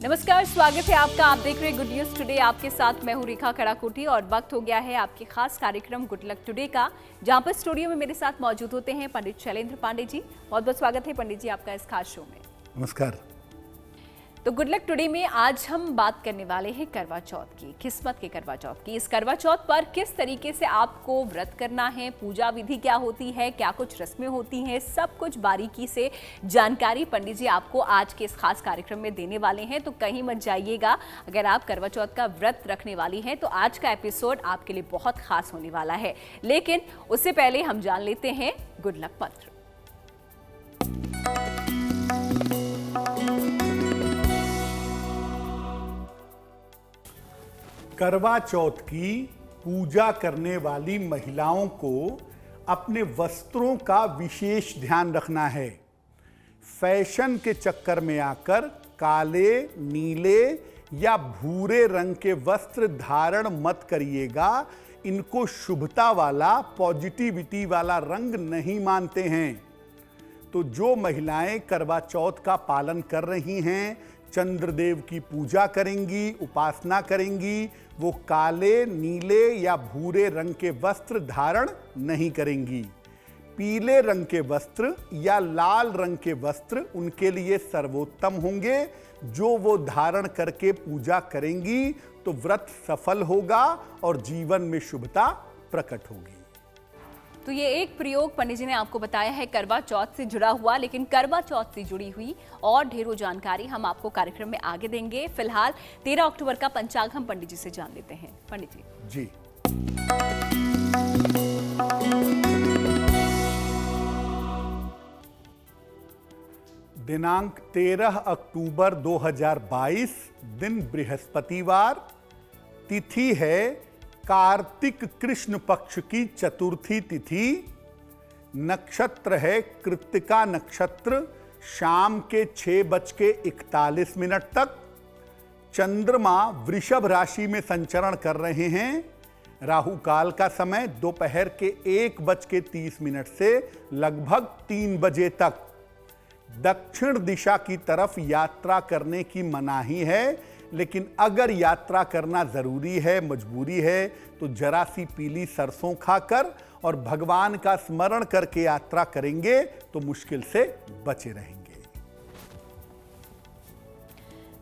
नमस्कार, स्वागत है आपका। आप देख रहे हैं गुड न्यूज टुडे। आपके साथ मैं हूं रेखा खड़ाकोटी और वक्त हो गया है आपके खास कार्यक्रम गुड लक टुडे का, जहां पर स्टूडियो में मेरे साथ मौजूद होते हैं पंडित शैलेंद्र पांडे जी। बहुत बहुत स्वागत है पंडित जी आपका इस खास शो में। नमस्कार। तो गुड लक टुडे में आज हम बात करने वाले हैं करवा चौथ की, किस्मत के करवा चौथ की। इस करवा चौथ पर किस तरीके से आपको व्रत करना है, पूजा विधि क्या होती है, क्या कुछ रस्में होती हैं, सब कुछ बारीकी से जानकारी पंडित जी आपको आज के इस खास कार्यक्रम में देने वाले हैं। तो कहीं मत जाइएगा। अगर आप करवा चौथ का व्रत रखने वाली हैं तो आज का एपिसोड आपके लिए बहुत खास होने वाला है। लेकिन उससे पहले हम जान लेते हैं गुड लक मंत्र। करवा चौथ की पूजा करने वाली महिलाओं को अपने वस्त्रों का विशेष ध्यान रखना है। फैशन के चक्कर में आकर काले, नीले या भूरे रंग के वस्त्र धारण मत करिएगा। इनको शुभता वाला, पॉजिटिविटी वाला रंग नहीं मानते हैं। तो जो महिलाएं करवा चौथ का पालन कर रही हैं, चंद्रदेव की पूजा करेंगी, उपासना करेंगी, वो काले, नीले या भूरे रंग के वस्त्र धारण नहीं करेंगी। पीले रंग के वस्त्र या लाल रंग के वस्त्र उनके लिए सर्वोत्तम होंगे। जो वो धारण करके पूजा करेंगी तो व्रत सफल होगा और जीवन में शुभता प्रकट होगी। तो ये एक प्रयोग पंडित जी ने आपको बताया है करवा चौथ से जुड़ा हुआ, लेकिन करवा चौथ से जुड़ी हुई और ढेरों जानकारी हम आपको कार्यक्रम में आगे देंगे। फिलहाल 13 अक्टूबर का पंचांग हम पंडित जी से जान लेते हैं। पंडित जी दिनांक 13 अक्टूबर 2022, दिन बृहस्पतिवार, तिथि है कार्तिक कृष्ण पक्ष की चतुर्थी तिथि, नक्षत्र है कृत्तिका नक्षत्र, शाम के 6:41 तक। चंद्रमा वृषभ राशि में संचरण कर रहे हैं। राहु काल का समय दोपहर के 1:30 से लगभग 3 बजे तक। दक्षिण दिशा की तरफ यात्रा करने की मनाही है, लेकिन अगर यात्रा करना जरूरी है, मजबूरी है, तो जरा सी पीली सरसों खाकर और भगवान का स्मरण करके यात्रा करेंगे तो मुश्किल से बचे रहेंगे।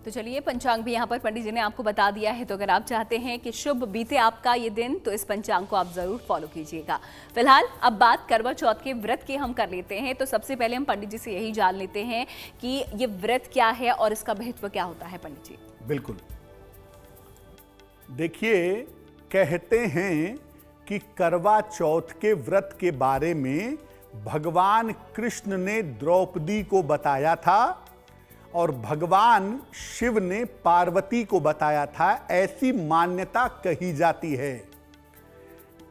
तो चलिए, पंचांग भी यहाँ पर पंडित जी ने आपको बता दिया है। तो अगर आप चाहते हैं कि शुभ बीते आपका ये दिन, तो इस पंचांग को आप जरूर फॉलो कीजिएगा। फिलहाल अब बात करवा चौथ के व्रत की हम कर लेते हैं। तो सबसे पहले हम पंडित जी से यही जान लेते हैं कि ये व्रत क्या है और इसका महत्व क्या होता है। पंडित जी बिल्कुल, देखिए, कहते हैं कि करवा चौथ के व्रत के बारे में भगवान कृष्ण ने द्रौपदी को बताया था और भगवान शिव ने पार्वती को बताया था, ऐसी मान्यता कही जाती है।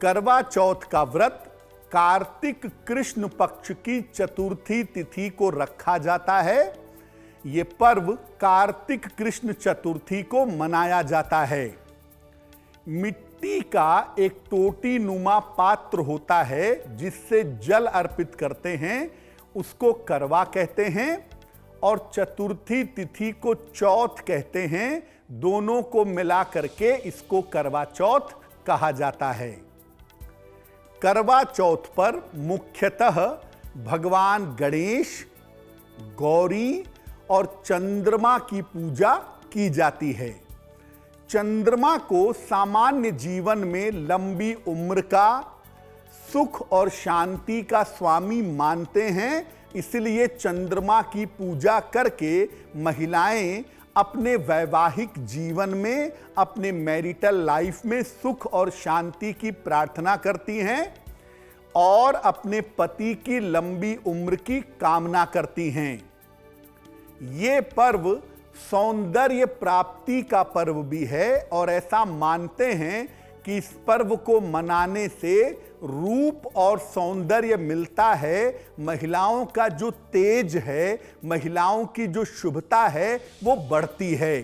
करवा चौथ का व्रत कार्तिक कृष्ण पक्ष की चतुर्थी तिथि को रखा जाता है। ये पर्व कार्तिक कृष्ण चतुर्थी को मनाया जाता है। मिट्टी का एक टोटी नुमा पात्र होता है जिससे जल अर्पित करते हैं, उसको करवा कहते हैं, और चतुर्थी तिथि को चौथ कहते हैं। दोनों को मिला करके इसको करवा चौथ कहा जाता है। करवा चौथ पर मुख्यतः भगवान गणेश, गौरी और चंद्रमा की पूजा की जाती है। चंद्रमा को सामान्य जीवन में लंबी उम्र का, सुख और शांति का स्वामी मानते हैं। इसलिए चंद्रमा की पूजा करके महिलाएं अपने वैवाहिक जीवन में, अपने मैरिटल लाइफ में सुख और शांति की प्रार्थना करती हैं और अपने पति की लंबी उम्र की कामना करती हैं। ये पर्व सौंदर्य प्राप्ति का पर्व भी है और ऐसा मानते हैं कि इस पर्व को मनाने से रूप और सौंदर्य मिलता है। महिलाओं का जो तेज है, महिलाओं की जो शुभता है, वो बढ़ती है।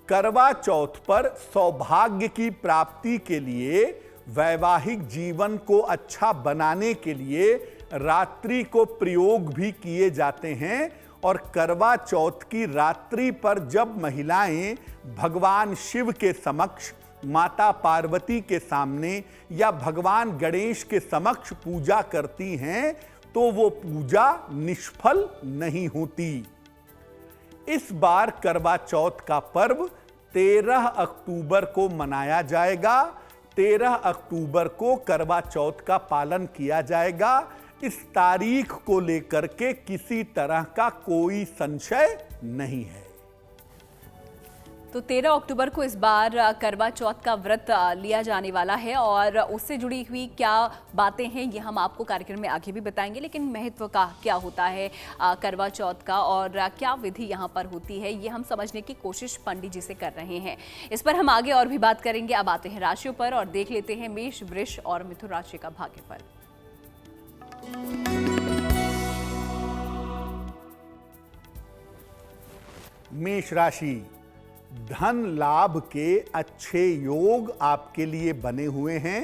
करवा चौथ पर सौभाग्य की प्राप्ति के लिए, वैवाहिक जीवन को अच्छा बनाने के लिए रात्रि को प्रयोग भी किए जाते हैं और करवा चौथ की रात्रि पर जब महिलाएं भगवान शिव के समक्ष, माता पार्वती के सामने या भगवान गणेश के समक्ष पूजा करती हैं तो वो पूजा निष्फल नहीं होती। इस बार करवा चौथ का पर्व 13 अक्टूबर को मनाया जाएगा। 13 अक्टूबर को करवा चौथ का पालन किया जाएगा। इस तारीख को लेकर के किसी तरह का कोई संशय नहीं है। तो 13 अक्टूबर को इस बार करवा चौथ का व्रत लिया जाने वाला है और उससे जुड़ी हुई क्या बातें हैं ये हम आपको कार्यक्रम में आगे भी बताएंगे, लेकिन महत्व का क्या होता है करवा चौथ का और क्या विधि यहाँ पर होती है ये हम समझने की कोशिश पंडित जी से कर रहे हैं। इस पर हम आगे और भी बात करेंगे। अब आते हैं राशियों पर और देख लेते हैं मेष, वृष और मिथुन राशि का भाग्यफल। मेष राशि, धन लाभ के अच्छे योग आपके लिए बने हुए हैं।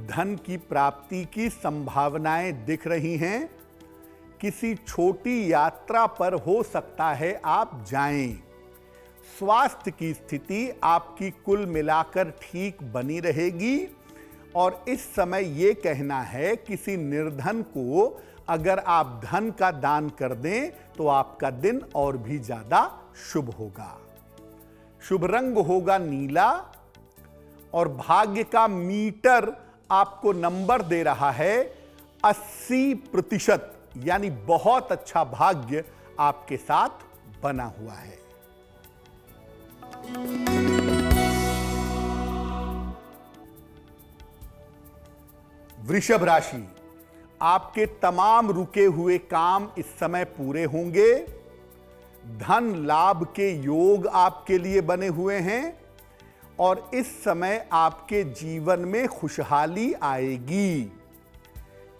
धन की प्राप्ति की संभावनाएं दिख रही हैं। किसी छोटी यात्रा पर हो सकता है आप जाएं। स्वास्थ्य की स्थिति आपकी कुल मिलाकर ठीक बनी रहेगी और इस समय ये कहना है किसी निर्धन को अगर आप धन का दान कर दें तो आपका दिन और भी ज्यादा शुभ होगा। शुभ रंग होगा नीला और भाग्य का मीटर आपको नंबर दे रहा है 80%, यानी बहुत अच्छा भाग्य आपके साथ बना हुआ है। वृषभ राशि, आपके तमाम रुके हुए काम इस समय पूरे होंगे। धन लाभ के योग आपके लिए बने हुए हैं और इस समय आपके जीवन में खुशहाली आएगी।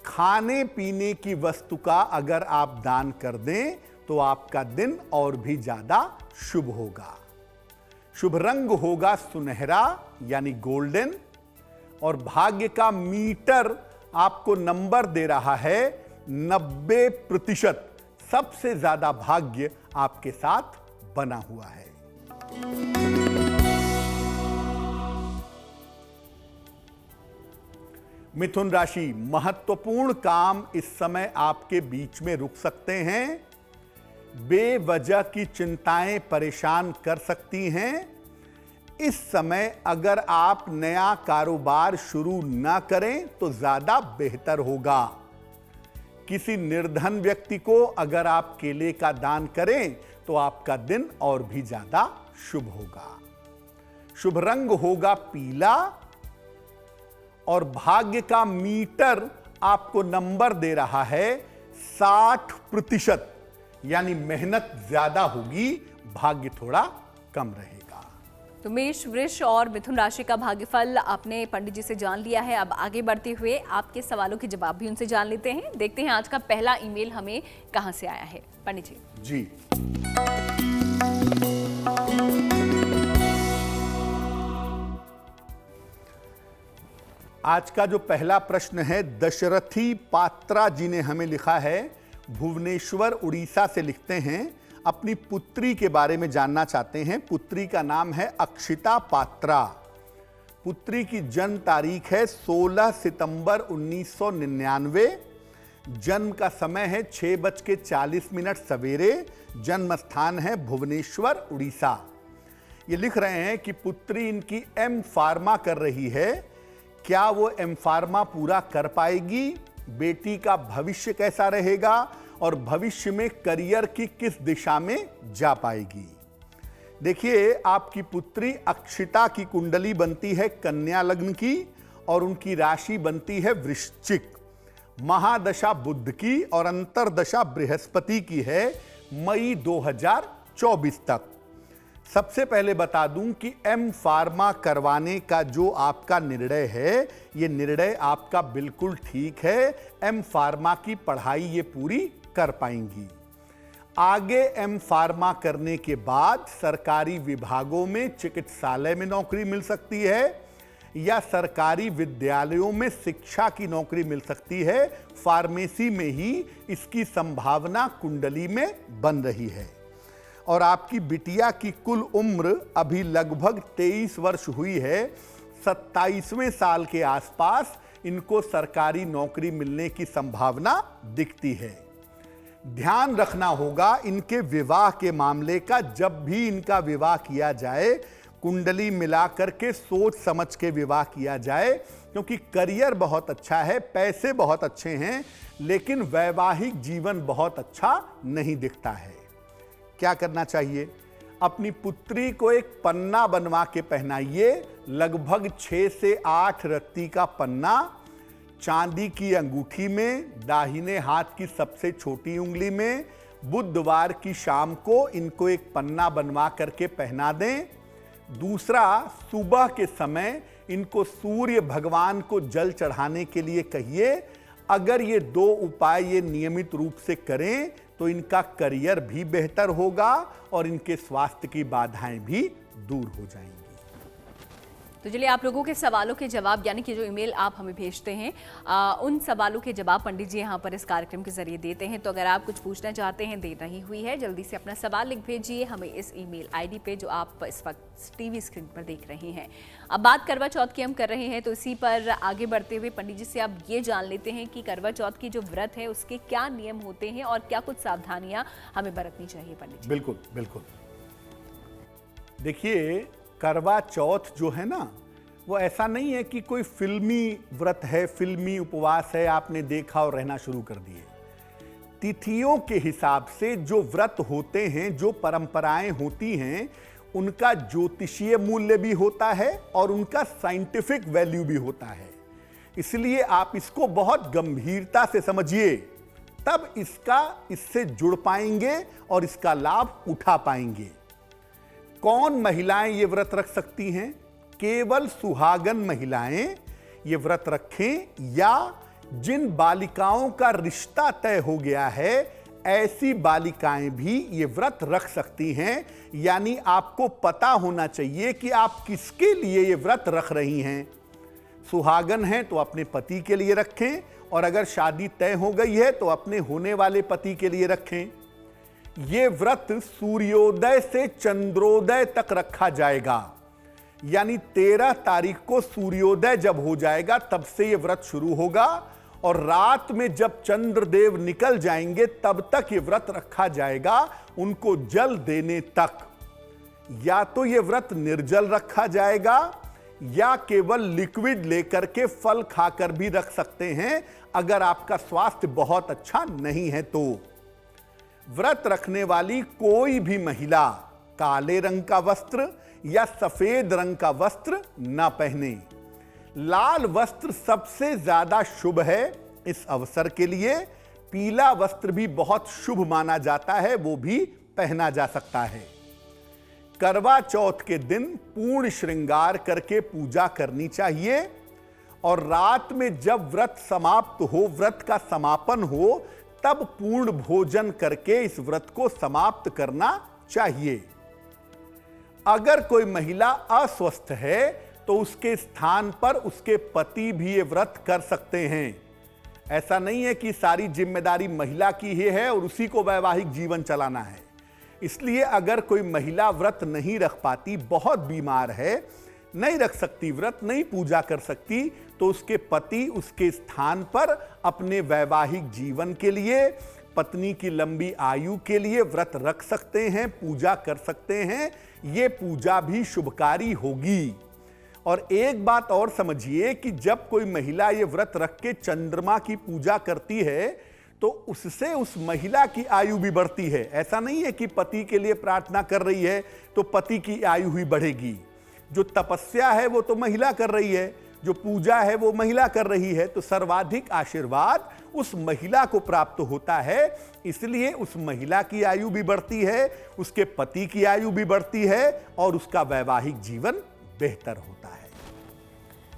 खाने पीने की वस्तु का अगर आप दान कर दें तो आपका दिन और भी ज्यादा शुभ होगा। शुभ रंग होगा सुनहरा यानी गोल्डन और भाग्य का मीटर आपको नंबर दे रहा है 90%। सबसे ज्यादा भाग्य आपके साथ बना हुआ है। मिथुन राशि, महत्वपूर्ण काम इस समय आपके बीच में रुक सकते हैं। बेवजह की चिंताएं परेशान कर सकती हैं। इस समय अगर आप नया कारोबार शुरू ना करें तो ज्यादा बेहतर होगा। किसी निर्धन व्यक्ति को अगर आप केले का दान करें तो आपका दिन और भी ज्यादा शुभ होगा। शुभ रंग होगा पीला और भाग्य का मीटर आपको नंबर दे रहा है 60%, यानी मेहनत ज्यादा होगी, भाग्य थोड़ा कम रहेगा। तो मेष, वृष और मिथुन राशि का भाग्यफल आपने पंडित जी से जान लिया है। अब आगे बढ़ते हुए आपके सवालों के जवाब भी उनसे जान लेते हैं। देखते हैं आज का पहला ईमेल हमें कहां से आया है। पंडित जी आज का जो पहला प्रश्न है दशरथी पात्रा जी ने हमें लिखा है। भुवनेश्वर उड़ीसा से लिखते हैं, अपनी पुत्री के बारे में जानना चाहते हैं। पुत्री का नाम है अक्षिता पात्रा। पुत्री की जन्म तारीख है 16 सितंबर 1999। जन्म का समय है 6:40 सवेरे। जन्म स्थान है भुवनेश्वर उड़ीसा। ये लिख रहे हैं कि पुत्री इनकी एम फार्मा कर रही है। क्या वो एम फार्मा पूरा कर पाएगी? बेटी का भविष्य कैसा रहेगा और भविष्य में करियर की किस दिशा में जा पाएगी? देखिए, आपकी पुत्री अक्षिता की कुंडली बनती है कन्या लग्न की और उनकी राशि बनती है वृश्चिक। महादशा बुध की और अंतरदशा बृहस्पति की है मई 2024 तक। सबसे पहले बता दूं कि एम फार्मा करवाने का जो आपका निर्णय है, ये निर्णय आपका बिल्कुल ठीक है। एम फार्मा की पढ़ाई ये पूरी कर पाएंगी। आगे एम फार्मा करने के बाद सरकारी विभागों में चिकित्सालय में नौकरी मिल सकती है या सरकारी विद्यालयों में शिक्षा की नौकरी मिल सकती है। फार्मेसी में ही इसकी संभावना कुंडली में बन रही है। और आपकी बिटिया की कुल उम्र अभी लगभग 23 वर्ष हुई है। 27वें साल के आसपास इनको सरकारी नौकरी मिलने की संभावना दिखती है। ध्यान रखना होगा इनके विवाह के मामले का। जब भी इनका विवाह किया जाए, कुंडली मिलाकर के सोच समझ के विवाह किया जाए, क्योंकि करियर बहुत अच्छा है, पैसे बहुत अच्छे हैं, लेकिन वैवाहिक जीवन बहुत अच्छा नहीं दिखता है। क्या करना चाहिए? अपनी पुत्री को एक पन्ना बनवा के पहनाइए, लगभग 6 से 8 रत्ती का पन्ना, चांदी की अंगूठी में, दाहिने हाथ की सबसे छोटी उंगली में। बुधवार की शाम को इनको एक पन्ना बनवा करके पहना दें। दूसरा, सुबह के समय इनको सूर्य भगवान को जल चढ़ाने के लिए कहिए। अगर ये 2 उपाय ये नियमित रूप से करें तो इनका करियर भी बेहतर होगा और इनके स्वास्थ्य की बाधाएं भी दूर हो जाएंगी। तो चलिए, आप लोगों के सवालों के जवाब, यानी कि जो ईमेल आप हमें भेजते हैं, उन सवालों के जवाब पंडित जी यहाँ पर इस कार्यक्रम के जरिए देते हैं। तो अगर आप कुछ पूछना चाहते हैं, देर नहीं हुई है, जल्दी से अपना सवाल लिख भेजिए हमें इस ईमेल आईडी पे जो आप इस वक्त टीवी स्क्रीन पर देख रहे हैं। अब बात करवा चौथ की हम कर रहे हैं, तो इसी पर आगे बढ़ते हुए पंडित जी से आप ये जान लेते हैं कि करवा चौथ की जो व्रत है उसके क्या नियम होते हैं और क्या कुछ सावधानियां हमें बरतनी चाहिए पंडित जी। बिल्कुल बिल्कुल। देखिए, करवा चौथ जो है ना, वो ऐसा नहीं है कि कोई फिल्मी व्रत है, फिल्मी उपवास है, आपने देखा और रहना शुरू कर दिए। तिथियों के हिसाब से जो व्रत होते हैं, जो परंपराएं होती हैं, उनका ज्योतिषीय मूल्य भी होता है और उनका साइंटिफिक वैल्यू भी होता है। इसलिए आप इसको बहुत गंभीरता से समझिए, तब इससे जुड़ पाएंगे और इसका लाभ उठा पाएंगे। कौन महिलाएं ये व्रत रख सकती हैं? केवल सुहागन महिलाएं ये व्रत रखें, या जिन बालिकाओं का रिश्ता तय हो गया है ऐसी बालिकाएं भी ये व्रत रख सकती हैं। यानी आपको पता होना चाहिए कि आप किसके लिए ये व्रत रख रही हैं। सुहागन हैं तो अपने पति के लिए रखें, और अगर शादी तय हो गई है तो अपने होने वाले पति के लिए रखें। ये व्रत सूर्योदय से चंद्रोदय तक रखा जाएगा, यानी 13 तारीख को सूर्योदय जब हो जाएगा तब से ये व्रत शुरू होगा, और रात में जब चंद्रदेव निकल जाएंगे तब तक ये व्रत रखा जाएगा, उनको जल देने तक। या तो ये व्रत निर्जल रखा जाएगा, या केवल लिक्विड लेकर के फल खाकर भी रख सकते हैं, अगर आपका स्वास्थ्य बहुत अच्छा नहीं है तो। व्रत रखने वाली कोई भी महिला काले रंग का वस्त्र या सफेद रंग का वस्त्र न पहने। लाल वस्त्र सबसे ज्यादा शुभ है इस अवसर के लिए। पीला वस्त्र भी बहुत शुभ माना जाता है, वो भी पहना जा सकता है। करवा चौथ के दिन पूर्ण श्रृंगार करके पूजा करनी चाहिए, और रात में जब व्रत समाप्त हो, व्रत का समापन हो, तब पूर्ण भोजन करके इस व्रत को समाप्त करना चाहिए। अगर कोई महिला अस्वस्थ है तो उसके स्थान पर उसके पति भी ये व्रत कर सकते हैं। ऐसा नहीं है कि सारी जिम्मेदारी महिला की ही है और उसी को वैवाहिक जीवन चलाना है। इसलिए अगर कोई महिला व्रत नहीं रख पाती, बहुत बीमार है, नहीं रख सकती व्रत, नहीं पूजा कर सकती, तो उसके पति उसके स्थान पर अपने वैवाहिक जीवन के लिए, पत्नी की लंबी आयु के लिए व्रत रख सकते हैं, पूजा कर सकते हैं। ये पूजा भी शुभकारी होगी। और एक बात और समझिए कि जब कोई महिला ये व्रत रख के चंद्रमा की पूजा करती है तो उससे उस महिला की आयु भी बढ़ती है। ऐसा नहीं है कि पति के लिए प्रार्थना कर रही है तो पति की आयु ही बढ़ेगी। जो तपस्या है वो तो महिला कर रही है, जो पूजा है वो महिला कर रही है, तो सर्वाधिक आशीर्वाद उस महिला को प्राप्त होता है। इसलिए उस महिला की आयु भी बढ़ती है, उसके पति की आयु भी बढ़ती है और उसका वैवाहिक जीवन बेहतर होता है।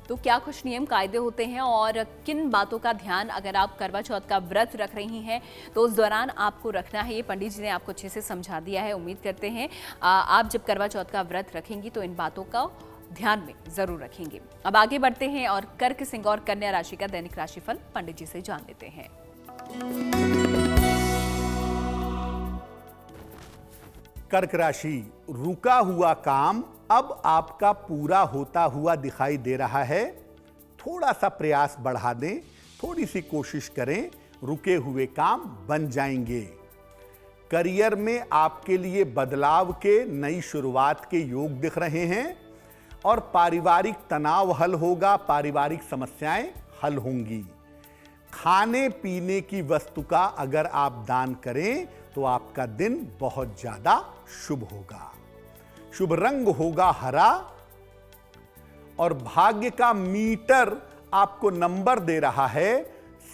तो क्या कुछ नियम कायदे होते हैं और किन बातों का ध्यान अगर आप करवा चौथ का व्रत रख रही हैं तो उस दौरान आपको रखना है, ये पंडित जी ने आपको अच्छे से समझा दिया है। उम्मीद करते हैं आप जब करवा चौथ का व्रत रखेंगी तो इन बातों का ध्यान में जरूर रखेंगे। अब आगे बढ़ते हैं और कर्क, सिंह और कन्या राशि का दैनिक राशिफल पंडित जी से जान लेते हैं। कर्क राशि, रुका हुआ काम अब आपका पूरा होता हुआ दिखाई दे रहा है। थोड़ा सा प्रयास बढ़ा दें, थोड़ी सी कोशिश करें, रुके हुए काम बन जाएंगे। करियर में आपके लिए बदलाव के, नई शुरुआत के योग दिख रहे हैं और पारिवारिक तनाव हल होगा, पारिवारिक समस्याएं हल होंगी। खाने पीने की वस्तु का अगर आप दान करें तो आपका दिन बहुत ज्यादा शुभ होगा। शुभ रंग होगा हरा और भाग्य का मीटर आपको नंबर दे रहा है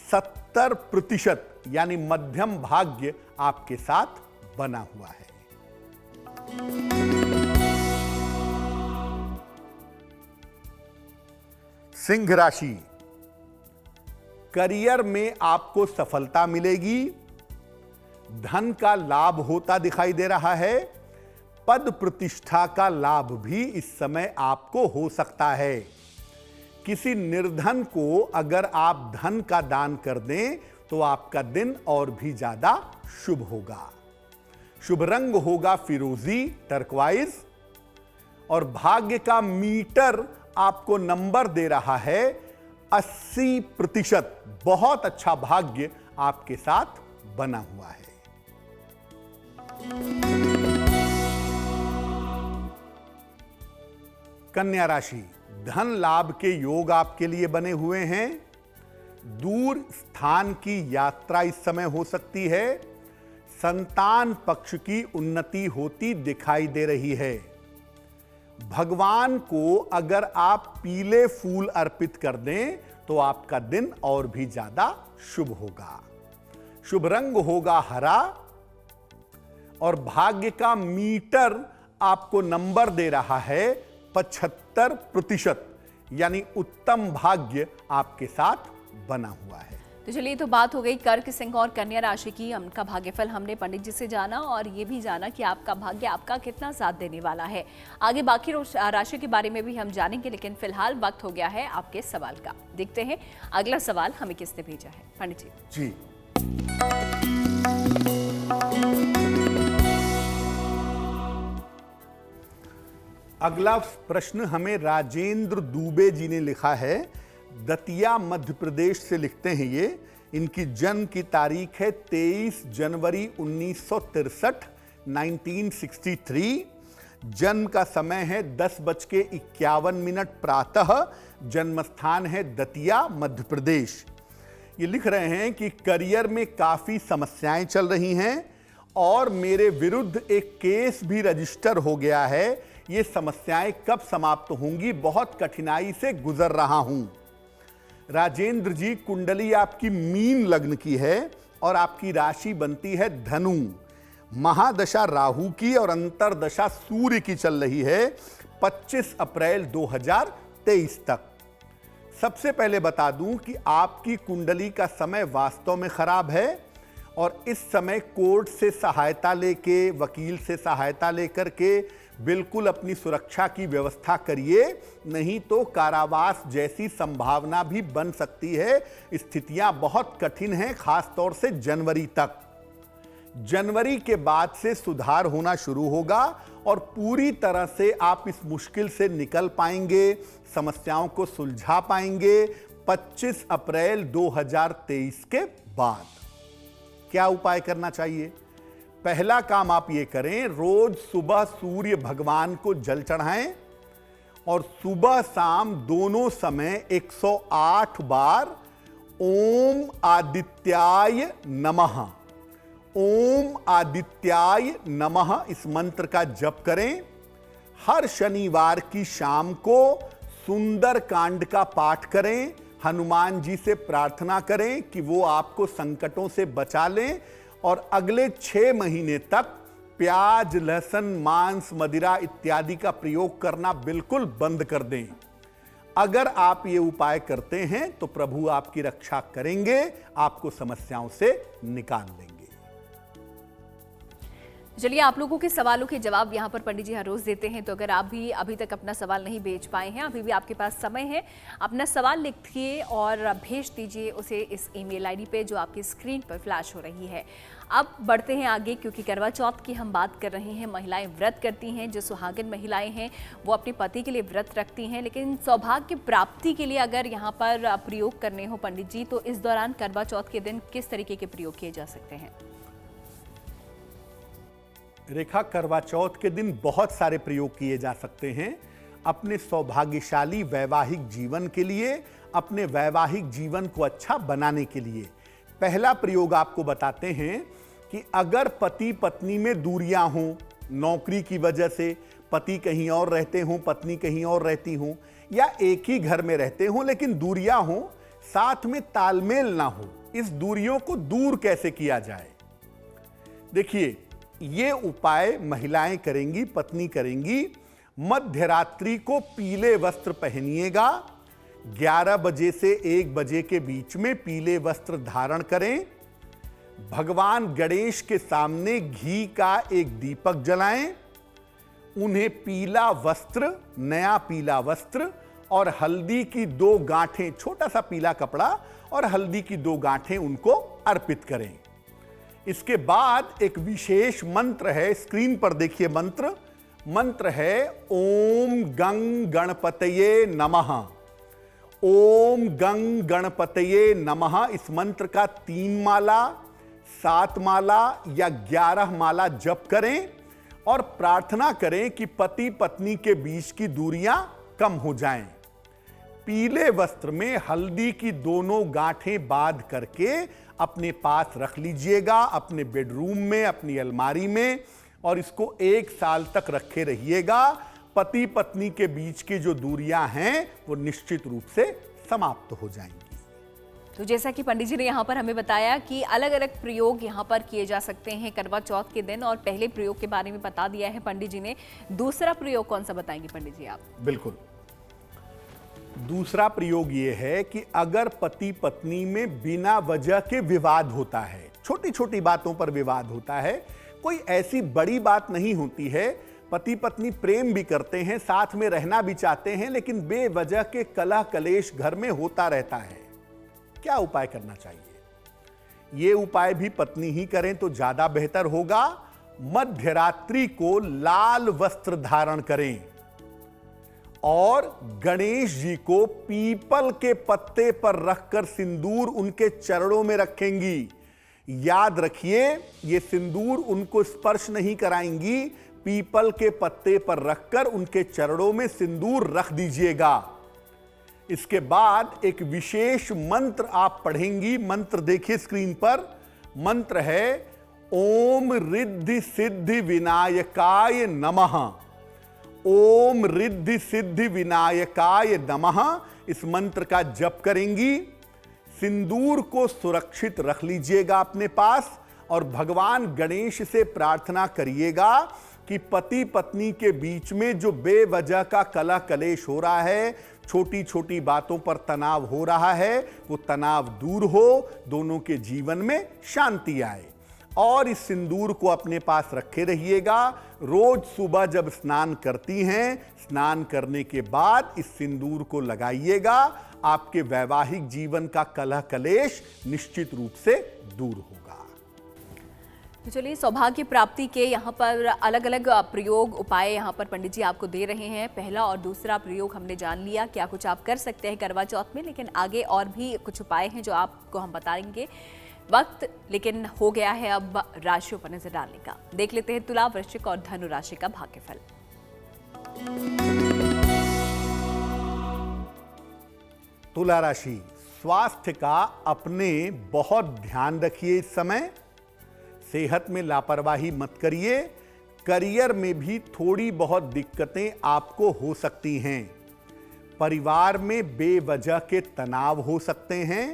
70%, यानी मध्यम भाग्य आपके साथ बना हुआ है। सिंह राशि, करियर में आपको सफलता मिलेगी, धन का लाभ होता दिखाई दे रहा है। पद प्रतिष्ठा का लाभ भी इस समय आपको हो सकता है। किसी निर्धन को अगर आप धन का दान कर दें तो आपका दिन और भी ज्यादा शुभ होगा। शुभ रंग होगा फिरोजी, टर्कवाइज और भाग्य का मीटर आपको नंबर दे रहा है 80%। बहुत अच्छा भाग्य आपके साथ बना हुआ है। कन्या राशि, धन लाभ के योग आपके लिए बने हुए हैं। दूर स्थान की यात्रा इस समय हो सकती है। संतान पक्ष की उन्नति होती दिखाई दे रही है। भगवान को अगर आप पीले फूल अर्पित कर दें तो आपका दिन और भी ज्यादा शुभ होगा। शुभ रंग होगा हरा और भाग्य का मीटर आपको नंबर दे रहा है 75%, यानी उत्तम भाग्य आपके साथ बना हुआ है। तो चलिए, तो बात हो गई कर्क, सिंह और कन्या राशि की। उनका भाग्यफल हमने पंडित जी से जाना और ये भी जाना कि आपका भाग्य आपका कितना साथ देने वाला है। आगे बाकी राशि के बारे में भी हम जानेंगे, लेकिन फिलहाल वक्त हो गया है आपके सवाल का। देखते हैं अगला सवाल हमें किसने भेजा है। पंडित जी। अगला प्रश्न हमें राजेंद्र दुबे जी ने लिखा है। दतिया मध्य प्रदेश से लिखते हैं ये। इनकी जन्म की तारीख है 23 जनवरी 1963, 1963। जन्म का समय है 10:51 प्रातः। जन्म स्थान है दतिया मध्य प्रदेश। ये लिख रहे हैं कि करियर में काफी समस्याएं चल रही हैं और मेरे विरुद्ध एक केस भी रजिस्टर हो गया है। ये समस्याएं कब समाप्त होंगी, बहुत कठिनाई से गुजर रहा हूं। राजेंद्र जी, कुंडली आपकी मीन लग्न की है और आपकी राशि बनती है धनु। महादशा राहु की और अंतरदशा सूर्य की चल रही है 25 अप्रैल 2023 तक। सबसे पहले बता दूं कि आपकी कुंडली का समय वास्तव में खराब है और इस समय कोर्ट से सहायता लेके, वकील से सहायता लेकर के बिल्कुल अपनी सुरक्षा की व्यवस्था करिए, नहीं तो कारावास जैसी संभावना भी बन सकती है। स्थितियां बहुत कठिन हैं, खास तौर से जनवरी तक। जनवरी के बाद से सुधार होना शुरू होगा और पूरी तरह से आप इस मुश्किल से निकल पाएंगे, समस्याओं को सुलझा पाएंगे 25 अप्रैल 2023 के बाद। क्या उपाय करना चाहिए? पहला काम आप ये करें, रोज सुबह सूर्य भगवान को जल चढ़ाएं और सुबह शाम दोनों समय 108 बार ओम आदित्याय नमः, ओम आदित्याय नमः इस मंत्र का जप करें। हर शनिवार की शाम को सुंदर कांड का पाठ करें। हनुमान जी से प्रार्थना करें कि वो आपको संकटों से बचा लें और अगले 6 महीने तक प्याज, लहसुन, मांस, मदिरा इत्यादि का प्रयोग करना बिल्कुल बंद कर दें। अगर आप ये उपाय करते हैं तो प्रभु आपकी रक्षा करेंगे, आपको समस्याओं से निकाल लेंगे। चलिए, आप लोगों के सवालों के जवाब यहाँ पर पंडित जी हर रोज देते हैं, तो अगर आप भी अभी तक अपना सवाल नहीं भेज पाए हैं, अभी भी आपके पास समय है, अपना सवाल लिखिए और भेज दीजिए उसे इस ईमेल आईडी पे जो आपकी स्क्रीन पर फ्लैश हो रही है। अब बढ़ते हैं आगे, क्योंकि करवा चौथ की हम बात कर रहे हैं। महिलाएं व्रत करती हैं, जो सुहागिन महिलाएं हैं वो अपने पति के लिए व्रत रखती हैं, लेकिन सौभाग्य प्राप्ति के लिए अगर यहाँ पर प्रयोग करने हो पंडित जी, तो इस दौरान करवा चौथ के दिन किस तरीके के प्रयोग किए जा सकते हैं? रेखा, करवा चौथ के दिन बहुत सारे प्रयोग किए जा सकते हैं अपने सौभाग्यशाली वैवाहिक जीवन के लिए, अपने वैवाहिक जीवन को अच्छा बनाने के लिए। पहला प्रयोग आपको बताते हैं कि अगर पति पत्नी में दूरियां हों, नौकरी की वजह से पति कहीं और रहते हों, पत्नी कहीं और रहती हों, या एक ही घर में रहते हों लेकिन दूरियां हों, साथ में तालमेल ना हो, इस दूरियों को दूर कैसे किया जाए? देखिए, ये उपाय महिलाएं करेंगी, पत्नी करेंगी। मध्य रात्रि को पीले वस्त्र पहनिएगा, 11 बजे से 1 बजे के बीच में पीले वस्त्र धारण करें। भगवान गणेश के सामने घी का एक दीपक जलाएं, उन्हें पीला वस्त्र, नया पीला वस्त्र और हल्दी की 2 गांठें, छोटा सा पीला कपड़ा और हल्दी की 2 गांठें उनको अर्पित करें। इसके बाद एक विशेष मंत्र है, स्क्रीन पर देखिए मंत्र है ओम गंग गणपतये नमः। ओम गंग गणपतये नमः। इस मंत्र का 3 माला, 7 माला या 11 माला जप करें और प्रार्थना करें कि पति पत्नी के बीच की दूरियां कम हो जाएं। पीले वस्त्र में हल्दी की दोनों गांठें बांध करके अपने पास रख लीजिएगा, अपने बेडरूम में, अपनी अलमारी में, और इसको 1 साल तक रखे रहिएगा। पति पत्नी के बीच की जो दूरियां हैं वो निश्चित रूप से समाप्त हो जाएंगी। तो जैसा कि पंडित जी ने यहाँ पर हमें बताया कि अलग अलग प्रयोग यहाँ पर किए जा सकते हैं करवा चौथ के दिन, और पहले प्रयोग के बारे में बता दिया है पंडित जी ने। दूसरा प्रयोग कौन सा बताएंगे पंडित जी आप? बिल्कुल, दूसरा प्रयोग यह है कि अगर पति पत्नी में बिना वजह के विवाद होता है, छोटी छोटी बातों पर विवाद होता है, कोई ऐसी बड़ी बात नहीं होती है, पति पत्नी प्रेम भी करते हैं, साथ में रहना भी चाहते हैं, लेकिन बेवजह के कलह कलेश घर में होता रहता है, क्या उपाय करना चाहिए? यह उपाय भी पत्नी ही करें तो ज्यादा बेहतर होगा। मध्य रात्रि को लाल वस्त्र धारण करें और गणेश जी को पीपल के पत्ते पर रखकर सिंदूर उनके चरणों में रखेंगी। याद रखिए, ये सिंदूर उनको स्पर्श नहीं कराएंगी, पीपल के पत्ते पर रखकर उनके चरणों में सिंदूर रख दीजिएगा। इसके बाद एक विशेष मंत्र आप पढ़ेंगी। मंत्र देखिए स्क्रीन पर, मंत्र है ओम रिद्धि सिद्धि विनायकाय नमः। ओम रिद्धि सिद्धि विनायकाय नमः, इस मंत्र का जप करेंगी। सिंदूर को सुरक्षित रख लीजिएगा अपने पास और भगवान गणेश से प्रार्थना करिएगा कि पति पत्नी के बीच में जो बेवजह का कलह कलेश हो रहा है, छोटी छोटी बातों पर तनाव हो रहा है, वो तनाव दूर हो, दोनों के जीवन में शांति आए। और इस सिंदूर को अपने पास रखे रहिएगा। रोज सुबह जब स्नान करती हैं, स्नान करने के बाद इस सिंदूर को लगाइएगा। आपके वैवाहिक जीवन का कलह कलेश निश्चित रूप से दूर होगा। तो चलिए, सौभाग्य प्राप्ति के यहाँ पर अलग अलग प्रयोग उपाय यहाँ पर पंडित जी आपको दे रहे हैं। पहला और दूसरा प्रयोग हमने जान लिया, क्या कुछ आप कर सकते हैं करवा चौथ में, लेकिन आगे और भी कुछ उपाय हैं जो आपको हम बताएंगे। वक्त लेकिन हो गया है अब राशियों पर नजर डालने का। देख लेते हैं तुला, वृश्चिक और धनु राशि का भाग्यफल। तुला राशि, स्वास्थ्य का अपने बहुत ध्यान रखिए। इस समय सेहत में लापरवाही मत करिए। करियर में भी थोड़ी बहुत दिक्कतें आपको हो सकती हैं। परिवार में बेवजह के तनाव हो सकते हैं।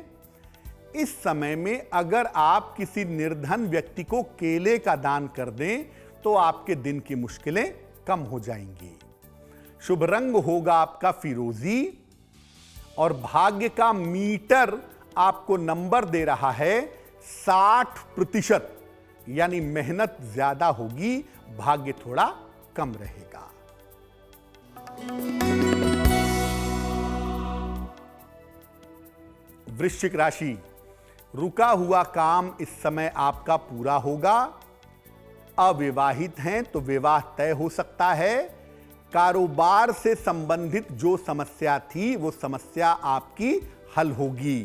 इस समय में अगर आप किसी निर्धन व्यक्ति को केले का दान कर दें तो आपके दिन की मुश्किलें कम हो जाएंगी। शुभ रंग होगा आपका फिरोजी और भाग्य का मीटर आपको नंबर दे रहा है 60%। यानी मेहनत ज्यादा होगी, भाग्य थोड़ा कम रहेगा। वृश्चिक राशि, रुका हुआ काम इस समय आपका पूरा होगा। अविवाहित हैं तो विवाह तय हो सकता है। कारोबार से संबंधित जो समस्या थी वो समस्या आपकी हल होगी।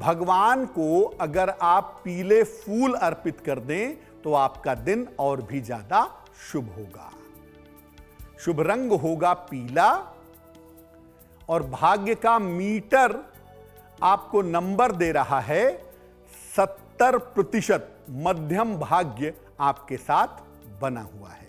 भगवान को अगर आप पीले फूल अर्पित कर दें तो आपका दिन और भी ज्यादा शुभ होगा। शुभ रंग होगा पीला और भाग्य का मीटर आपको नंबर दे रहा है 70%। मध्यम भाग्य आपके साथ बना हुआ है।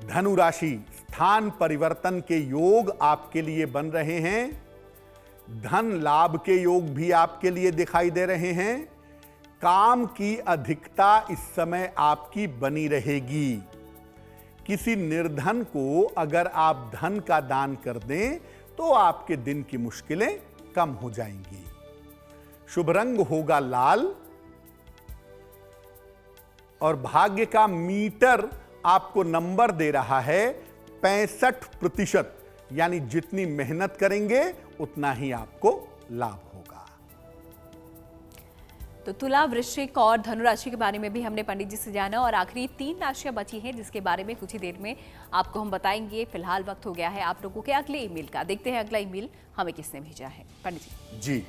धनु राशि, स्थान परिवर्तन के योग आपके लिए बन रहे हैं। धन लाभ के योग भी आपके लिए दिखाई दे रहे हैं। काम की अधिकता इस समय आपकी बनी रहेगी। किसी निर्धन को अगर आप धन का दान कर दें तो आपके दिन की मुश्किलें कम हो जाएंगी। शुभ रंग होगा लाल और भाग्य का मीटर आपको नंबर दे रहा है 65%। यानी जितनी मेहनत करेंगे उतना ही आपको लाभ होगा। तो तुला, वृश्चिक और धनु राशि के बारे में भी हमने पंडित जी से जाना और आखिरी 3 राशियां बची हैं जिसके बारे में कुछ ही देर में आपको हम बताएंगे। फिलहाल वक्त हो गया है आप लोगों के अगले ईमेल का। देखते हैं अगला ईमेल हमें किसने भेजा है। पंडित जी।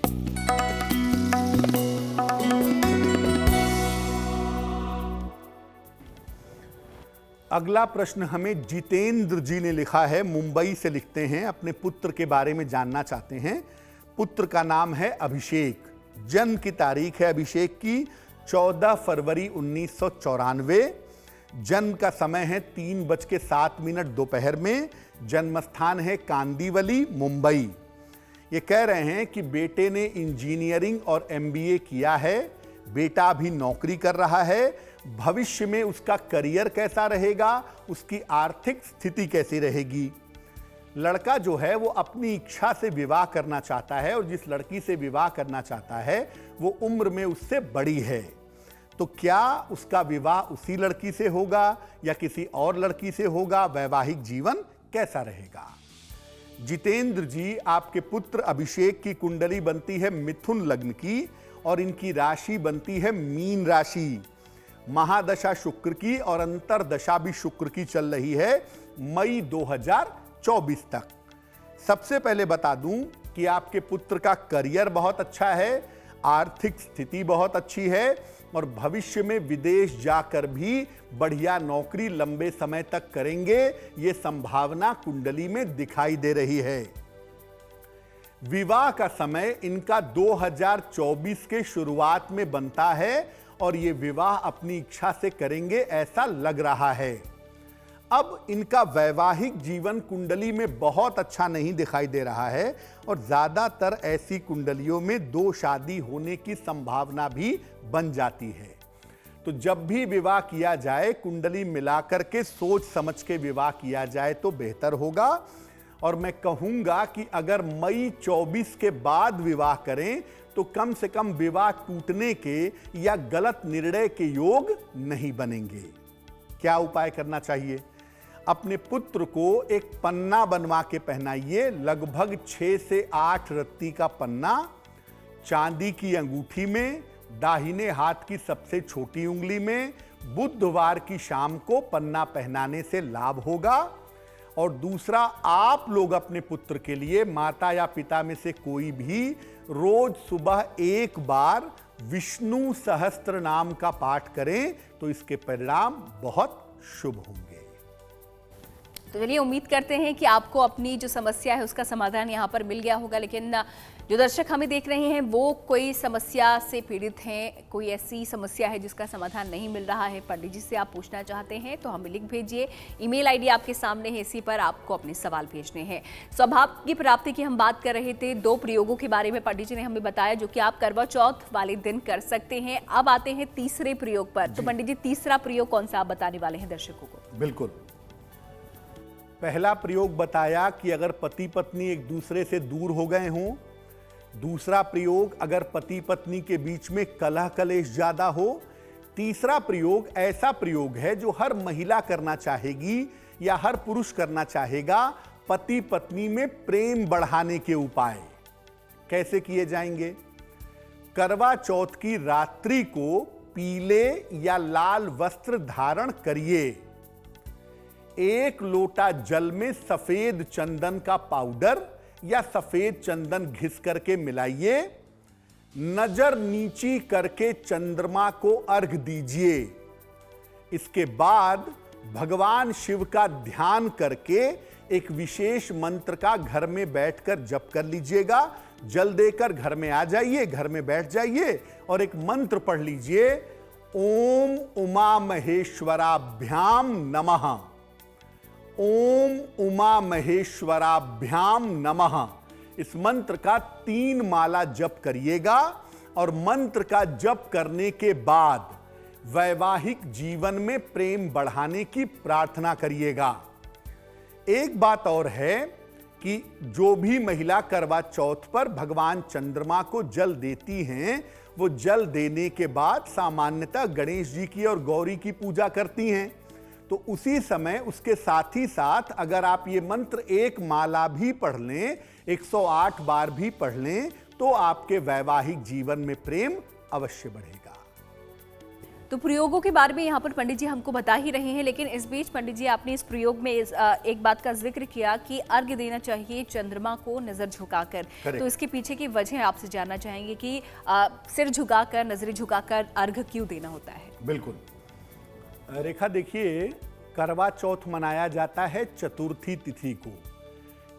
अगला प्रश्न हमें जितेंद्र जी ने लिखा है, मुंबई से लिखते हैं। अपने पुत्र के बारे में जानना चाहते हैं। पुत्र का नाम है अभिषेक। जन्म की तारीख है अभिषेक की 14 फरवरी 1994। जन्म का समय है 3:07 दोपहर में। जन्म स्थान है कांदीवली, मुंबई। ये कह रहे हैं कि बेटे ने इंजीनियरिंग और MBA किया है। बेटा भी नौकरी कर रहा है। भविष्य में उसका करियर कैसा रहेगा, उसकी आर्थिक स्थिति कैसी रहेगी। लड़का जो है वो अपनी इच्छा से विवाह करना चाहता है और जिस लड़की से विवाह करना चाहता है वो उम्र में उससे बड़ी है। तो क्या उसका विवाह उसी लड़की से होगा या किसी और लड़की से होगा? वैवाहिक जीवन कैसा रहेगा? जितेंद्र जी, आपके पुत्र अभिषेक की कुंडली बनती है मिथुन लग्न की और इनकी राशि बनती है मीन राशि। महादशा शुक्र की और अंतरदशा भी शुक्र की चल रही है मई 2024 तक। सबसे पहले बता दूं कि आपके पुत्र का करियर बहुत अच्छा है, आर्थिक स्थिति बहुत अच्छी है और भविष्य में विदेश जाकर भी बढ़िया नौकरी लंबे समय तक करेंगे, ये संभावना कुंडली में दिखाई दे रही है। विवाह का समय इनका 2024 के शुरुआत में बनता है और ये विवाह अपनी इच्छा से करेंगे ऐसा लग रहा है। अब इनका वैवाहिक जीवन कुंडली में बहुत अच्छा नहीं दिखाई दे रहा है और ज्यादातर ऐसी कुंडलियों में 2 शादी होने की संभावना भी बन जाती है। तो जब भी विवाह किया जाए कुंडली मिलाकर के सोच समझ के विवाह किया जाए तो बेहतर होगा। और मैं कहूंगा कि अगर मई 24 के बाद विवाह करें तो कम से कम विवाह टूटने के या गलत निर्णय के योग नहीं बनेंगे। क्या उपाय करना चाहिए? अपने पुत्र को एक पन्ना बनवा के पहनाइए, लगभग 6 से 8 रत्ती का पन्ना, चांदी की अंगूठी में, दाहिने हाथ की सबसे छोटी उंगली में। बुधवार की शाम को पन्ना पहनाने से लाभ होगा। और दूसरा, आप लोग अपने पुत्र के लिए माता या पिता में से कोई भी रोज सुबह 1 बार विष्णु सहस्त्र नाम का पाठ करें तो इसके परिणाम बहुत शुभ होंगे। तो चलिए, उम्मीद करते हैं कि आपको अपनी जो समस्या है उसका समाधान यहाँ पर मिल गया होगा। लेकिन जो दर्शक हमें देख रहे हैं वो कोई समस्या से पीड़ित हैं, कोई ऐसी समस्या है जिसका समाधान नहीं मिल रहा है, पंडित जी से आप पूछना चाहते हैं तो हमें लिख भेजिए। ईमेल आईडी आपके सामने है, इसी पर आपको अपने सवाल भेजने हैं। स्वभाव की प्राप्ति की हम बात कर रहे थे। 2 प्रयोगों के बारे में पंडित जी ने हमें बताया जो कि आप करवा चौथ वाले दिन कर सकते हैं। अब आते हैं तीसरे प्रयोग पर। तो पंडित जी, तीसरा प्रयोग कौन सा आप बताने वाले हैं दर्शकों को? बिल्कुल। पहला प्रयोग बताया कि अगर पति पत्नी एक दूसरे से दूर हो गए हों। दूसरा प्रयोग अगर पति पत्नी के बीच में कलह कलेश ज्यादा हो। तीसरा प्रयोग ऐसा प्रयोग है जो हर महिला करना चाहेगी या हर पुरुष करना चाहेगा, पति पत्नी में प्रेम बढ़ाने के उपाय कैसे किए जाएंगे। करवा चौथ की रात्रि को पीले या लाल वस्त्र धारण करिए। 1 लोटा जल में सफेद चंदन का पाउडर या सफेद चंदन घिस करके मिलाइए। नजर नीची करके चंद्रमा को अर्घ दीजिए। इसके बाद भगवान शिव का ध्यान करके एक विशेष मंत्र का घर में बैठकर जप कर लीजिएगा। जल देकर घर में आ जाइए, घर में बैठ जाइए और एक मंत्र पढ़ लीजिए, ओम उमा महेश्वराभ्याम नमः। ओम उमा महेश्वराभ्याम नमः। इस मंत्र का 3 माला जप करिएगा और मंत्र का जप करने के बाद वैवाहिक जीवन में प्रेम बढ़ाने की प्रार्थना करिएगा। एक बात और है कि जो भी महिला करवा चौथ पर भगवान चंद्रमा को जल देती हैं, वो जल देने के बाद सामान्यतः गणेश जी की और गौरी की पूजा करती हैं। तो उसी समय उसके साथ ही साथ अगर आप ये मंत्र 1 माला भी पढ़ लें, 108 बार भी पढ़ लें, तो आपके वैवाहिक जीवन में प्रेम अवश्य बढ़ेगा। तो प्रयोगों के बारे में यहाँ पर पंडित जी हमको बता ही रहे हैं, लेकिन इस बीच पंडित जी आपने इस प्रयोग में एक बात का जिक्र किया कि अर्घ्य देना चाहिए चंद्रमा को नजर झुकाकर। तो इसके पीछे की वजह आपसे जानना चाहेंगे कि सिर झुकाकर, नजरें झुकाकर अर्घ्य क्यों देना होता है। बिल्कुल रेखा, देखिए करवा चौथ मनाया जाता है चतुर्थी तिथि को।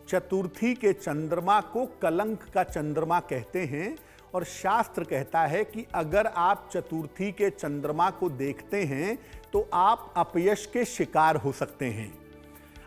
चतुर्थी के चंद्रमा को कलंक का चंद्रमा कहते हैं और शास्त्र कहता है कि अगर आप चतुर्थी के चंद्रमा को देखते हैं तो आप अपयश के शिकार हो सकते हैं।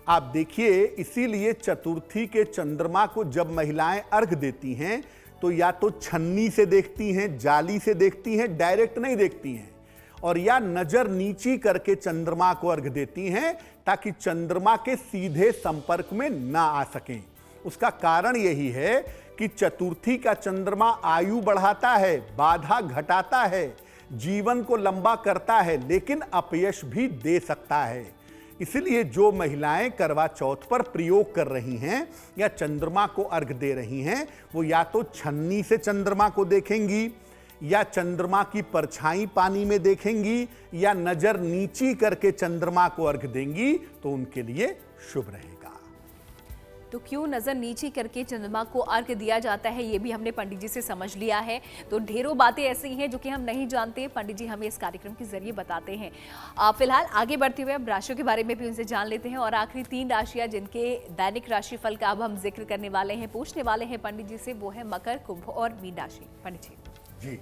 आप देखिए, इसीलिए चतुर्थी के चंद्रमा को जब महिलाएं अर्घ देती हैं तो या तो छन्नी से देखती हैं, जाली से देखती हैं, डायरेक्ट नहीं देखती हैं, और या नजर नीची करके चंद्रमा को अर्घ देती हैं ताकि चंद्रमा के सीधे संपर्क में ना आ सकें। उसका कारण यही है कि चतुर्थी का चंद्रमा आयु बढ़ाता है, बाधा घटाता है, जीवन को लंबा करता है, लेकिन अपयश भी दे सकता है। इसलिए जो महिलाएं करवा चौथ पर प्रयोग कर रही हैं या चंद्रमा को अर्घ दे रही हैं, वो या तो छन्नी से चंद्रमा को देखेंगी, या चंद्रमा की परछाई पानी में देखेंगी, या नजर नीची करके चंद्रमा को अर्घ देंगी, तो उनके लिए शुभ रहेगा। तो क्यों नजर नीची करके चंद्रमा को अर्घ्य दिया जाता है, ये भी हमने पंडित जी से समझ लिया है। तो ढेरों बातें ऐसी हैं जो कि हम नहीं जानते, पंडित जी हमें इस कार्यक्रम के जरिए बताते हैं। फिलहाल आगे बढ़ते हुए अब राशियों के बारे में भी उनसे जान लेते हैं, और आखिरी 3 राशियां जिनके दैनिक राशिफल का अब हम जिक्र करने वाले हैं, पूछने वाले हैं पंडित जी से, वो है मकर, कुंभ और मीन राशि। पंडित जी।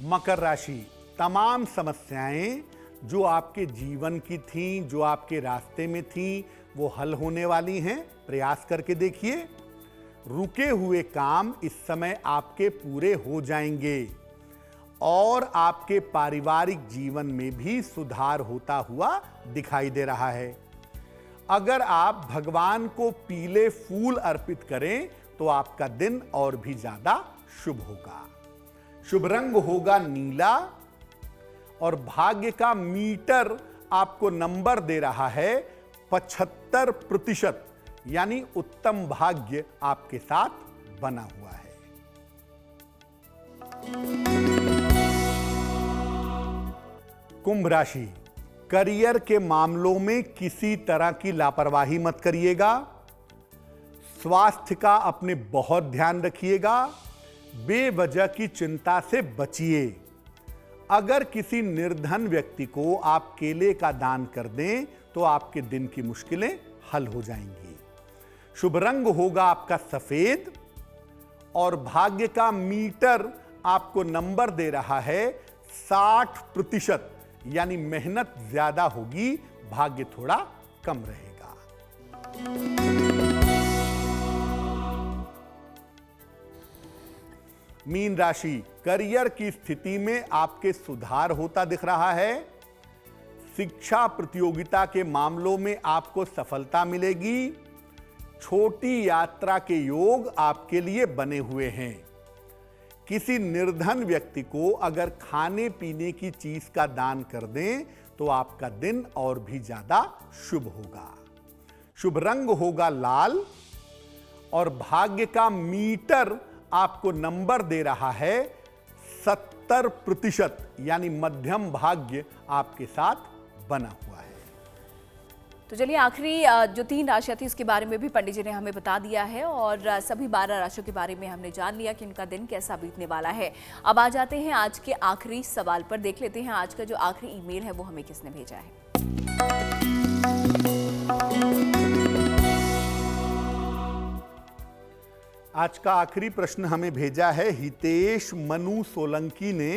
मकर राशि, तमाम समस्याएं जो आपके जीवन की थीं, जो आपके रास्ते में थीं, वो हल होने वाली हैं। प्रयास करके देखिए। रुके हुए काम इस समय आपके पूरे हो जाएंगे और आपके पारिवारिक जीवन में भी सुधार होता हुआ दिखाई दे रहा है। अगर आप भगवान को पीले फूल अर्पित करें तो आपका दिन और भी ज्यादा शुभ होगा। शुभ रंग होगा नीला और भाग्य का मीटर आपको नंबर दे रहा है 75%, यानी उत्तम भाग्य आपके साथ बना हुआ है। कुंभ राशि, करियर के मामलों में किसी तरह की लापरवाही मत करिएगा। स्वास्थ्य का अपने बहुत ध्यान रखिएगा। बेवजह की चिंता से बचिए। अगर किसी निर्धन व्यक्ति को आप केले का दान कर दें तो आपके दिन की मुश्किलें हल हो जाएंगी। शुभ रंग होगा आपका सफेद और भाग्य का मीटर आपको नंबर दे रहा है 60%, यानी मेहनत ज्यादा होगी, भाग्य थोड़ा कम रहेगा। मीन राशि, करियर की स्थिति में आपके सुधार होता दिख रहा है। शिक्षा प्रतियोगिता के मामलों में आपको सफलता मिलेगी। छोटी यात्रा के योग आपके लिए बने हुए हैं। किसी निर्धन व्यक्ति को अगर खाने पीने की चीज का दान कर दें तो आपका दिन और भी ज्यादा शुभ होगा। शुभ रंग होगा लाल और भाग्य का मीटर आपको नंबर दे रहा है 70%, यानी मध्यम भाग्य आपके साथ बना हुआ है। तो चलिए आखिरी जो 3 राशियां थी उसके बारे में भी पंडित जी ने हमें बता दिया है और सभी 12 राशियों के बारे में हमने जान लिया कि उनका दिन कैसा बीतने वाला है। अब आ जाते हैं आज के आखिरी सवाल पर। देख लेते हैं आज का जो आखिरी ईमेल है वो हमें किसने भेजा है। आज का आखिरी प्रश्न हमें भेजा है हितेश मनु सोलंकी ने।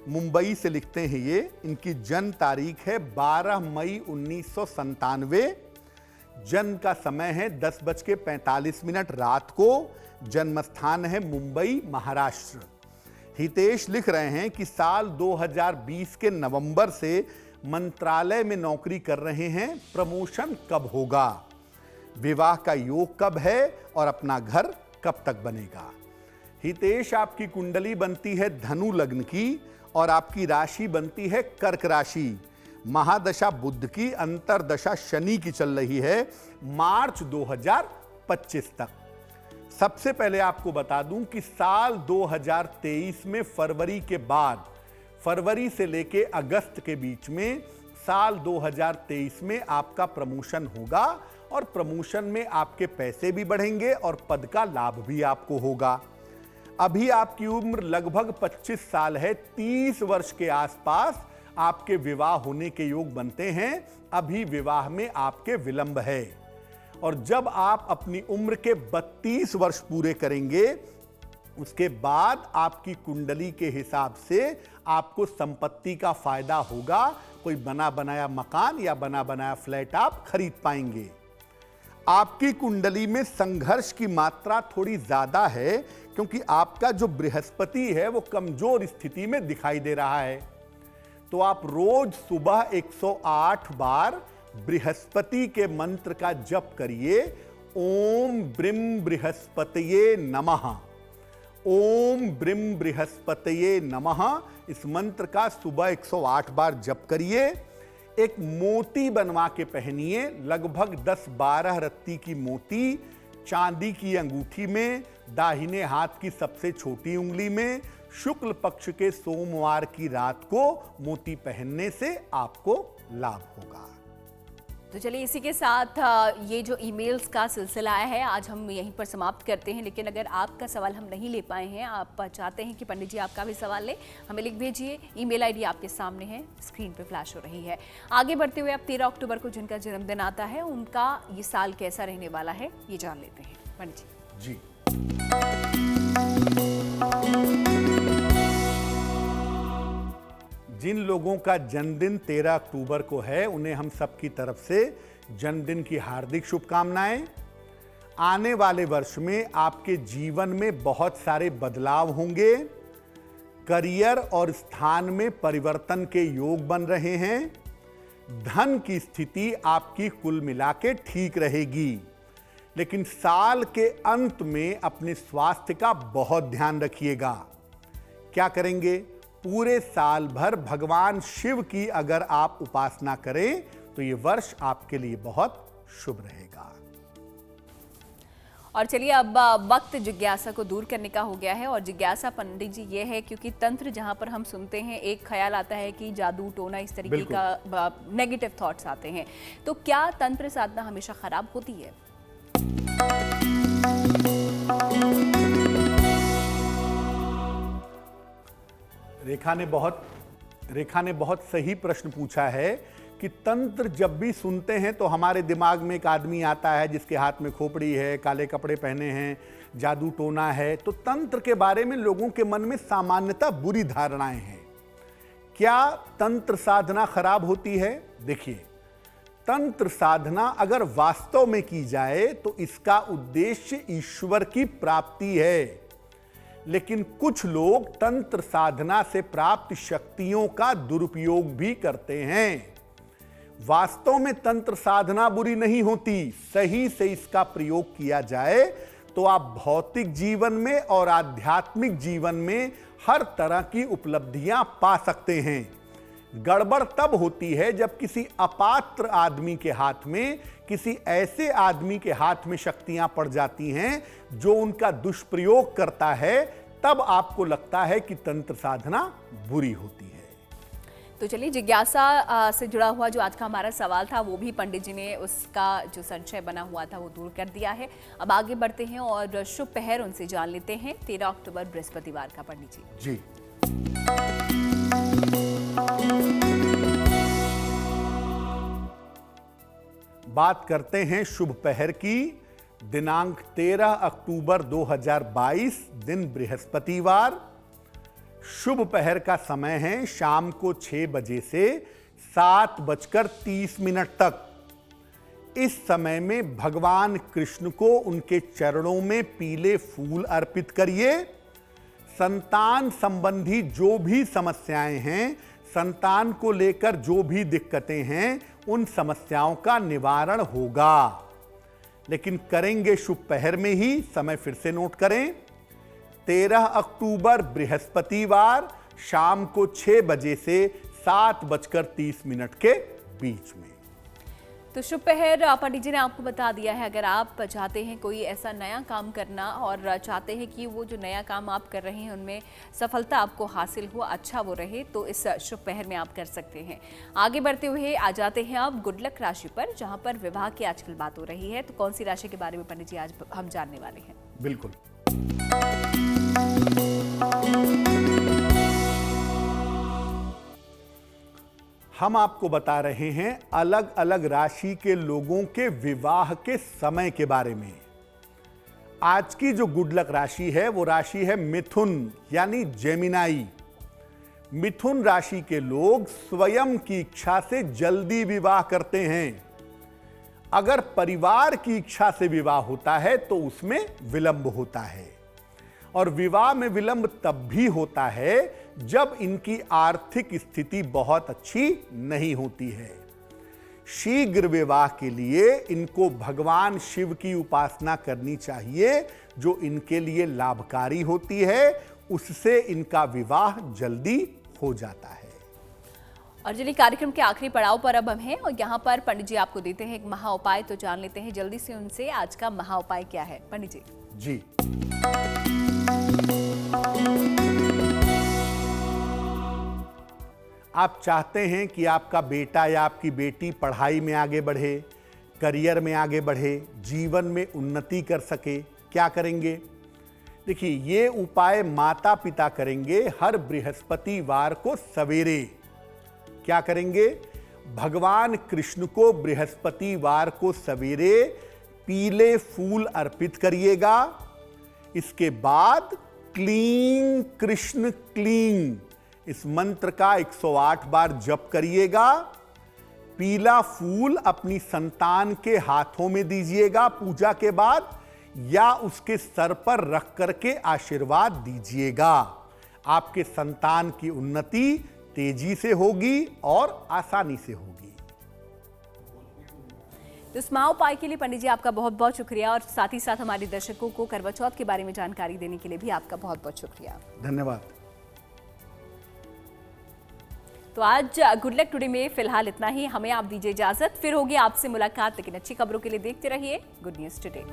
मुंबई से लिखते हैं ये। इनकी जन्म तारीख है 12 मई 1997। जन्म का समय है 10:45 रात को। जन्म स्थान है मुंबई, महाराष्ट्र। हितेश लिख रहे हैं कि साल 2020 के नवंबर से मंत्रालय में नौकरी कर रहे हैं। प्रमोशन कब होगा, विवाह का योग कब है और अपना घर कब तक बनेगा। हितेश, आपकी कुंडली बनती है धनु लग्न की और आपकी राशि बनती है कर्क राशि। महादशा बुध की, अंतरदशा शनि की चल रही है मार्च 2025 तक। सबसे पहले आपको बता दूं कि साल 2023 में फरवरी के बाद, फरवरी से लेके अगस्त के बीच में साल 2023 में आपका प्रमोशन होगा और प्रमोशन में आपके पैसे भी बढ़ेंगे और पद का लाभ भी आपको होगा। अभी आपकी उम्र लगभग 25 साल है। 30 वर्ष के आसपास आपके विवाह होने के योग बनते हैं। अभी विवाह में आपके विलंब है और जब आप अपनी उम्र के 32 वर्ष पूरे करेंगे उसके बाद आपकी कुंडली के हिसाब से आपको संपत्ति का फायदा होगा। कोई बना बनाया मकान या बना बनाया फ्लैट आप खरीद पाएंगे। आपकी कुंडली में संघर्ष की मात्रा थोड़ी ज्यादा है क्योंकि आपका जो बृहस्पति है वो कमजोर स्थिति में दिखाई दे रहा है। तो आप रोज सुबह 108 बार बृहस्पति के मंत्र का जप करिए। ओम ब्रीम बृहस्पतये नमः। ओम ब्रीम बृहस्पतये नमः। इस मंत्र का सुबह 108 बार जप करिए। एक मोती बनवा के पहनिए, लगभग 10-12 रत्ती की मोती चांदी की अंगूठी में, दाहिने हाथ की सबसे छोटी उंगली में। शुक्ल पक्ष के सोमवार की रात को मोती पहनने से आपको लाभ होगा। तो चलिए इसी के साथ ये जो ईमेल्स का सिलसिला है आज हम यहीं पर समाप्त करते हैं। लेकिन अगर आपका सवाल हम नहीं ले पाए हैं, आप चाहते हैं कि पंडित जी आपका भी सवाल ले, हमें लिख भेजिए। ईमेल आईडी आपके सामने है, स्क्रीन पे फ्लैश हो रही है। आगे बढ़ते हुए अब 13 अक्टूबर को जिनका जन्मदिन आता है उनका ये साल कैसा रहने वाला है ये जान लेते हैं। पंडित जी। जिन लोगों का जन्मदिन 13 अक्टूबर को है उन्हें हम सबकी तरफ से जन्मदिन की हार्दिक शुभकामनाएं। आने वाले वर्ष में आपके जीवन में बहुत सारे बदलाव होंगे। करियर और स्थान में परिवर्तन के योग बन रहे हैं। धन की स्थिति आपकी कुल मिला के ठीक रहेगी, लेकिन साल के अंत में अपने स्वास्थ्य का बहुत ध्यान रखिएगा। क्या करेंगे? पूरे साल भर भगवान शिव की अगर आप उपासना करें तो ये वर्ष आपके लिए बहुत शुभ रहेगा। और चलिए अब वक्त जिज्ञासा को दूर करने का हो गया है। और जिज्ञासा पंडित जी ये है क्योंकि तंत्र जहां पर हम सुनते हैं एक ख्याल आता है कि जादू टोना इस तरीके का नेगेटिव थॉट्स आते हैं, तो क्या तंत्र साधना हमेशा खराब होती है? रेखा ने बहुत सही प्रश्न पूछा है कि तंत्र जब भी सुनते हैं तो हमारे दिमाग में एक आदमी आता है जिसके हाथ में खोपड़ी है, काले कपड़े पहने हैं, जादू टोना है। तो तंत्र के बारे में लोगों के मन में सामान्यतः बुरी धारणाएं हैं। क्या तंत्र साधना खराब होती है? देखिए, तंत्र साधना अगर वास्तव में की जाए तो इसका उद्देश्य ईश्वर की प्राप्ति है, लेकिन कुछ लोग तंत्र साधना से प्राप्त शक्तियों का दुरुपयोग भी करते हैं। वास्तव में तंत्र साधना बुरी नहीं होती, सही से इसका प्रयोग किया जाए तो आप भौतिक जीवन में और आध्यात्मिक जीवन में हर तरह की उपलब्धियां पा सकते हैं। गड़बड़ तब होती है जब किसी अपात्र आदमी के हाथ में, किसी ऐसे आदमी के हाथ में शक्तियां पड़ जाती हैं जो उनका दुष्प्रयोग करता है, तब आपको लगता है कि तंत्र साधना बुरी होती है। तो चलिए, जिज्ञासा से जुड़ा हुआ जो आज का हमारा सवाल था वो भी पंडित जी ने उसका जो संशय बना हुआ था वो दूर कर दिया है। अब आगे बढ़ते हैं और शुभ पहर उनसे जान लेते हैं। 13 अक्टूबर बृहस्पतिवार का पंडित जी। बात करते हैं शुभ पहर की। दिनांक 13 अक्टूबर 2022, दिन बृहस्पतिवार। शुभ पहर का समय है शाम को 6 बजे से 7:30 तक। इस समय में भगवान कृष्ण को उनके चरणों में पीले फूल अर्पित करिए। संतान संबंधी जो भी समस्याएं हैं, संतान को लेकर जो भी दिक्कतें हैं, उन समस्याओं का निवारण होगा। लेकिन करेंगे शुभ पहर में ही। समय फिर से नोट करें, 13 अक्टूबर बृहस्पतिवार शाम को 6 बजे से 7:30 के बीच में। तो शुभ पहर पंडित जी ने आपको बता दिया है। अगर आप चाहते हैं कोई ऐसा नया काम करना और चाहते हैं कि वो जो नया काम आप कर रहे हैं उनमें सफलता आपको हासिल हो, अच्छा वो रहे, तो इस शुभ पहर में आप कर सकते हैं। आगे बढ़ते हुए आ जाते हैं अब गुड लक राशि पर, जहां पर विवाह की आजकल बात हो रही है। तो कौन सी राशि के बारे में पंडित जी आज हम जानने वाले हैं? बिल्कुल। हम आपको बता रहे हैं अलग अलग राशि के लोगों के विवाह के समय के बारे में। आज की जो गुड लक राशि है वो राशि है मिथुन, यानी जेमिनाई। मिथुन राशि के लोग स्वयं की इच्छा से जल्दी विवाह करते हैं। अगर परिवार की इच्छा से विवाह होता है तो उसमें विलंब होता है, और विवाह में विलंब तब भी होता है जब इनकी आर्थिक स्थिति बहुत अच्छी नहीं होती है। शीघ्र विवाह के लिए इनको भगवान शिव की उपासना करनी चाहिए, जो इनके लिए लाभकारी होती है। उससे इनका विवाह जल्दी हो जाता है। और चलिए, कार्यक्रम के आखिरी पड़ाव पर अब हम हैं और यहाँ पर पंडित जी आपको देते हैं एक महा उपाय। तो जान लेते हैं जल्दी से उनसे आज का महा उपाय क्या है पंडित जी। जी, आप चाहते हैं कि आपका बेटा या आपकी बेटी पढ़ाई में आगे बढ़े, करियर में आगे बढ़े, जीवन में उन्नति कर सके। क्या करेंगे? देखिए, ये उपाय माता पिता करेंगे हर बृहस्पतिवार को सवेरे। क्या करेंगे? भगवान कृष्ण को बृहस्पतिवार को सवेरे पीले फूल अर्पित करिएगा। इसके बाद क्लीं कृष्ण क्लीं इस मंत्र का 108 बार जप करिएगा। पीला फूल अपनी संतान के हाथों में दीजिएगा पूजा के बाद, या उसके सर पर रख करके आशीर्वाद दीजिएगा। आपके संतान की उन्नति तेजी से होगी और आसानी से होगी। तो इस महा उपाय के लिए पंडित जी आपका बहुत बहुत शुक्रिया, और साथ ही साथ हमारे दर्शकों को करवा चौथ के बारे में जानकारी देने के लिए भी आपका बहुत बहुत शुक्रिया। धन्यवाद। तो आज गुड लक टुडे में फिलहाल इतना ही। हमें आप दीजिए इजाजत, फिर होगी आपसे मुलाकात, लेकिन अच्छी खबरों के लिए देखते रहिए गुड न्यूज टुडे।